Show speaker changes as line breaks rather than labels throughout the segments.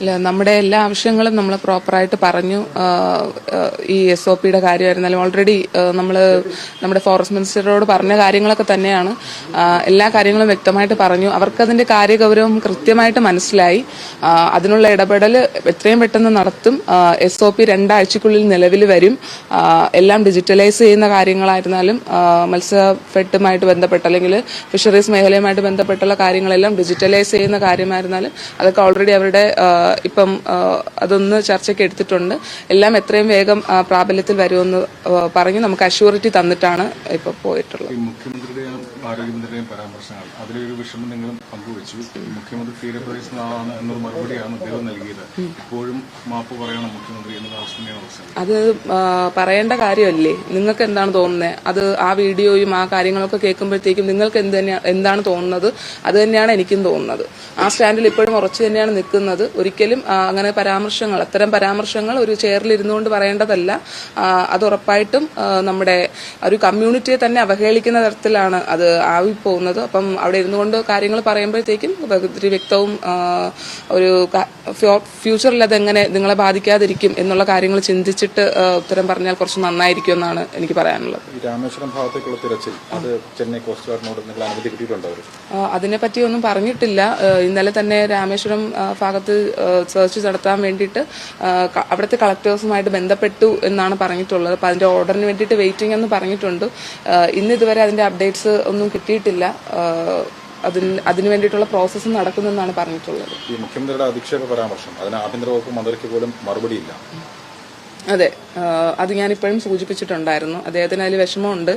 ഇല്ല, നമ്മുടെ എല്ലാ ആവശ്യങ്ങളും നമ്മൾ പ്രോപ്പറായിട്ട് പറഞ്ഞു. ഈ SOPയുടെ കാര്യമായിരുന്നാലും ഓൾറെഡി നമ്മൾ നമ്മുടെ ഫോറസ്റ്റ് മിനിസ്റ്ററോട് പറഞ്ഞ കാര്യങ്ങളൊക്കെ തന്നെയാണ്. എല്ലാ കാര്യങ്ങളും വ്യക്തമായിട്ട് പറഞ്ഞു. അവർക്കതിന്റെ കാര്യഗൗരവം കൃത്യമായിട്ട് മനസ്സിലായി. അതിനുള്ള ഇടപെടൽ എത്രയും പെട്ടെന്ന് നടത്തും. SOP 2 ആഴ്ചക്കുള്ളിൽ നിലവിൽ വരും. എല്ലാം ഡിജിറ്റലൈസ് ചെയ്യുന്ന കാര്യങ്ങളായിരുന്നാലും മത്സ്യഫെഡുമായിട്ട് ബന്ധപ്പെട്ട അല്ലെങ്കിൽ ഫിഷറീസ് മേഖലയുമായിട്ട് ബന്ധപ്പെട്ടുള്ള കാര്യങ്ങളെല്ലാം ഡിജിറ്റലൈസ് ചെയ്യുന്ന കാര്യമായിരുന്നാലും അതൊക്കെ ഓൾറെഡി അവരുടെ ഇപ്പം അതൊന്ന് ചർച്ചയ്ക്ക് എടുത്തിട്ടുണ്ട്. എല്ലാം എത്രയും വേഗം പ്രാബല്യത്തിൽ വരുമെന്ന് പറഞ്ഞ് നമുക്ക് അഷ്യൂറിറ്റി തന്നിട്ടാണ് ഇപ്പൊ പോയിട്ടുള്ളത്.
മുഖ്യമന്ത്രിയുടെയും ആരോഗ്യമന്ത്രിയുടെയും പരാമർശങ്ങൾ അതിലൊരു വിഷമം നിങ്ങളും പങ്കുവച്ചു. മുഖ്യമന്ത്രി തീരപ്രദേശങ്ങളാണ് എന്നൊരു മറുപടിയാണ് അദ്ദേഹം നൽകിയത്. ഇപ്പോഴും മാപ്പ് പറയണം മുഖ്യമന്ത്രി എന്നത് ആവശ്യമാണ്.
അത് പറയേണ്ട കാര്യമല്ലേ? നിങ്ങൾക്ക് എന്താണ് തോന്നുന്നത്? അത് ആ വീഡിയോയും ആ കാര്യങ്ങളൊക്കെ കേൾക്കുമ്പോഴത്തേക്കും നിങ്ങൾക്ക് എന്താണ് തോന്നുന്നത്? അത് തന്നെയാണ് എനിക്കും തോന്നുന്നത്. ആ സ്റ്റാൻഡിൽ ഇപ്പോഴും ഉറച്ചു തന്നെയാണ് നിൽക്കുന്നത്. ഒരിക്കലും അങ്ങനെ അത്തരം പരാമർശങ്ങൾ ഒരു ചെയറിൽ ഇരുന്നുകൊണ്ട് പറയേണ്ടതല്ല. അത് ഉറപ്പായിട്ടും നമ്മുടെ ഒരു കമ്മ്യൂണിറ്റിയെ തന്നെ അവഹേളിക്കുന്ന തരത്തിലാണ് അത് ആവിപ്പോകുന്നത്. അപ്പം അവിടെ ഇരുന്നുകൊണ്ട് കാര്യങ്ങൾ പറയുമ്പോഴത്തേക്കും ഒത്തിരി വ്യക്തവും ഒരു ഫ്യൂച്ചറിൽ അതെങ്ങനെ നിങ്ങളെ ബാധിക്കാതിരിക്കും എന്നുള്ള കാര്യങ്ങൾ ചിന്തിച്ചിട്ട് ഉത്തരം പറഞ്ഞാൽ കുറച്ച് നന്നായിരിക്കും എന്നാണ് എനിക്ക് പറയാനുള്ളത്.
രാമേശ്വരം ഭാഗത്തേക്കുള്ള തിരച്ചിൽ അത് ചെന്നൈ കോസ്റ്റ് ഗാർഡിനോട് നിങ്ങൾ അനുമതി കിട്ടിയിട്ടുണ്ടോ?
അതിനെപ്പറ്റി ഒന്നും പറഞ്ഞിട്ടില്ല. ഇന്നലെ തന്നെ രാമേശ്വരം ഭാഗത്ത് സെർച്ച് നടത്താൻ വേണ്ടിയിട്ട് അവിടുത്തെ കളക്ടേഴ്സുമായിട്ട് ബന്ധപ്പെട്ടു എന്നാണ് പറഞ്ഞിട്ടുള്ളത്. അപ്പം അതിന്റെ ഓർഡറിന് വേണ്ടിയിട്ട് വെയിറ്റിംഗ് എന്ന് പറഞ്ഞിട്ടുണ്ട്. ഇന്ന് ഇതുവരെ അതിന്റെ അപ്ഡേറ്റ്സ് ഒന്നും കിട്ടിയിട്ടില്ല. അതിന് വേണ്ടിയിട്ടുള്ള പ്രോസസ്സ് നടക്കുന്നെന്നാണ് പറഞ്ഞിട്ടുള്ളത്.
ഈ മുഖ്യമന്ത്രിയുടെ അധിക്ഷേപ പരാമർശം അതിന് ആഭ്യന്തര വകുപ്പ് മന്ത്രിക്ക് പോലും മറുപടിയില്ല.
അതെ, അത് ഞാനിപ്പോഴും സൂചിപ്പിച്ചിട്ടുണ്ടായിരുന്നു. അദ്ദേഹത്തിന് അതിൽ വിഷമമുണ്ട്.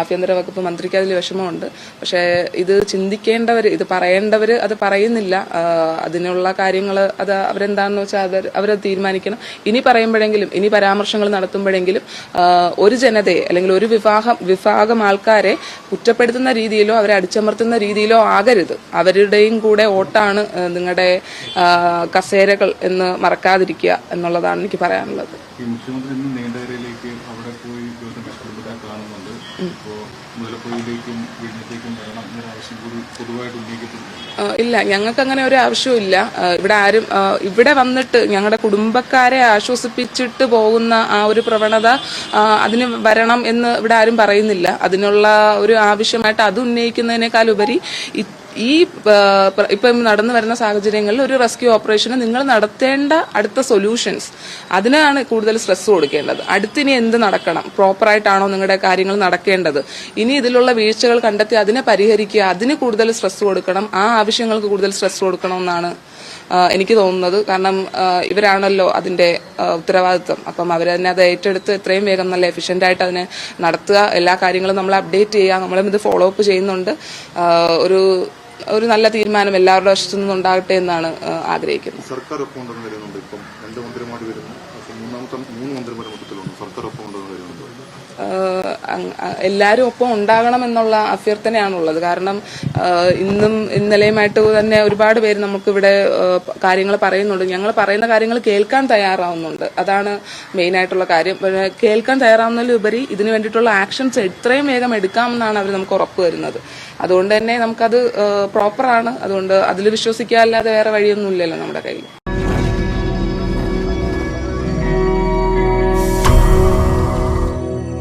ആഭ്യന്തര വകുപ്പ് മന്ത്രിക്ക് അതിൽ വിഷമമുണ്ട്. പക്ഷേ ഇത് ചിന്തിക്കേണ്ടവർ, ഇത് പറയേണ്ടവർ അത് പറയുന്നില്ല. അതിനുള്ള കാര്യങ്ങൾ അത് അവരെന്താണെന്ന് വെച്ചാൽ അവരത് തീരുമാനിക്കണം. ഇനി പറയുമ്പോഴെങ്കിലും, ഇനി പരാമർശങ്ങൾ നടത്തുമ്പോഴെങ്കിലും ഒരു ജനതയെ അല്ലെങ്കിൽ ഒരു വിഭാഗം ആൾക്കാരെ കുറ്റപ്പെടുത്തുന്ന രീതിയിലോ അവരെ അടിച്ചമർത്തുന്ന രീതിയിലോ ആകരുത്. അവരുടെയും കൂടെ വോട്ടാണ് നിങ്ങളുടെ കസേരകൾ എന്ന് മറക്കാതിരിക്കുക എന്നുള്ളതാണ് എനിക്ക് പറയാനുള്ളത്.
ഈ മുഖ്യമന്ത്രി ഇന്ന് നീണ്ടകരയിലേക്ക് അവിടെ പോയി കുടുംബത്തെ കാണുന്നുണ്ട്. ഇപ്പോൾ മുതലപ്പുഴയിലേക്കും വീടിനത്തേക്കും വരണം എന്നൊരു ആവശ്യം കൂടി പൊതുവായിട്ട് ഉന്നയിക്കപ്പെടുന്നുണ്ട്.
ഇല്ല, ഞങ്ങൾക്ക് അങ്ങനെ ഒരു ആവശ്യമില്ല. ഇവിടെ വന്നിട്ട് ഞങ്ങളുടെ കുടുംബക്കാരെ ആശ്വസിപ്പിച്ചിട്ട് പോകുന്ന ആ ഒരു പ്രവണത അതിന് വരണം എന്ന് ഇവിടെ ആരും പറയുന്നില്ല. അതിനുള്ള ഒരു ആവശ്യമായിട്ട് അത് ഉന്നയിക്കുന്നതിനേക്കാൾ ഉപരി ഇപ്പം നടന്നു വരുന്ന സാഹചര്യങ്ങളിൽ ഒരു റെസ്ക്യൂ ഓപ്പറേഷന് നിങ്ങൾ നടത്തേണ്ട അടുത്ത സൊല്യൂഷൻസ്, അതിനാണ് കൂടുതൽ സ്ട്രെസ് കൊടുക്കേണ്ടത്. അടുത്തിനി എന്ത് നടക്കണം, പ്രോപ്പറായിട്ടാണോ നിങ്ങളുടെ കാര്യങ്ങൾ നടക്കേണ്ടത്, ഇനി ഇതിലുള്ള വീഴ്ചകൾ കണ്ടെത്തി അതിനെ പരിഹരിക്കുക, അതിന് കൂടുതൽ സ്ട്രെസ് കൊടുക്കണം, ആ ആവശ്യങ്ങൾക്ക് കൂടുതൽ സ്ട്രെസ് കൊടുക്കണമെന്നാണ് എനിക്ക് തോന്നുന്നത്. കാരണം ഇവരാണല്ലോ അതിന്റെ ഉത്തരവാദിത്വം. അപ്പം അവർ തന്നെ അത് ഏറ്റെടുത്ത് എത്രയും വേഗം നല്ല എഫിഷ്യന്റ് ആയിട്ട് അതിനെ നടത്തുക. എല്ലാ കാര്യങ്ങളും നമ്മൾ അപ്ഡേറ്റ് ചെയ്യുക. നമ്മളും ഇത് ഫോളോ അപ്പ് ചെയ്യുന്നുണ്ട്. ഒരു നല്ല തീരുമാനം എല്ലാവരുടെ വശത്തു നിന്നുണ്ടാകട്ടെ എന്നാണ് ആഗ്രഹിക്കുന്നത്.
സർക്കാർ ഒപ്പം ഉണ്ടെന്ന് വരുന്നുണ്ട്. ഇപ്പം 2 മന്ത്രിമാർ വരുന്നു. 3 മന്ത്രിമാർ മൊത്തത്തിലുണ്ട്. സർക്കാർ ഒപ്പം ഉണ്ടെന്ന് വരുന്നുണ്ട്.
എല്ലാവരും ഒപ്പം ഉണ്ടാകണമെന്നുള്ള അഭ്യർത്ഥനയാണുള്ളത്. കാരണം ഇന്നും ഇന്നലെയുമായിട്ട് തന്നെ ഒരുപാട് പേര് നമുക്കിവിടെ കാര്യങ്ങൾ പറയുന്നുണ്ട്. ഞങ്ങൾ പറയുന്ന കാര്യങ്ങൾ കേൾക്കാൻ തയ്യാറാവുന്നുണ്ട്. അതാണ് മെയിനായിട്ടുള്ള കാര്യം. കേൾക്കാൻ തയ്യാറാവുന്നതിലുപരി ഇതിനു വേണ്ടിയിട്ടുള്ള ആക്ഷൻസ് എത്രയും വേഗം എടുക്കാമെന്നാണ് അവർ നമുക്ക് ഉറപ്പ് വരുന്നത്. അതുകൊണ്ട് തന്നെ നമുക്കത് പ്രോപ്പറാണ്. അതുകൊണ്ട് അതിൽ വിശ്വസിക്കാല്ലാതെ വേറെ വഴിയൊന്നുമില്ലല്ലോ നമ്മുടെ കയ്യിൽ.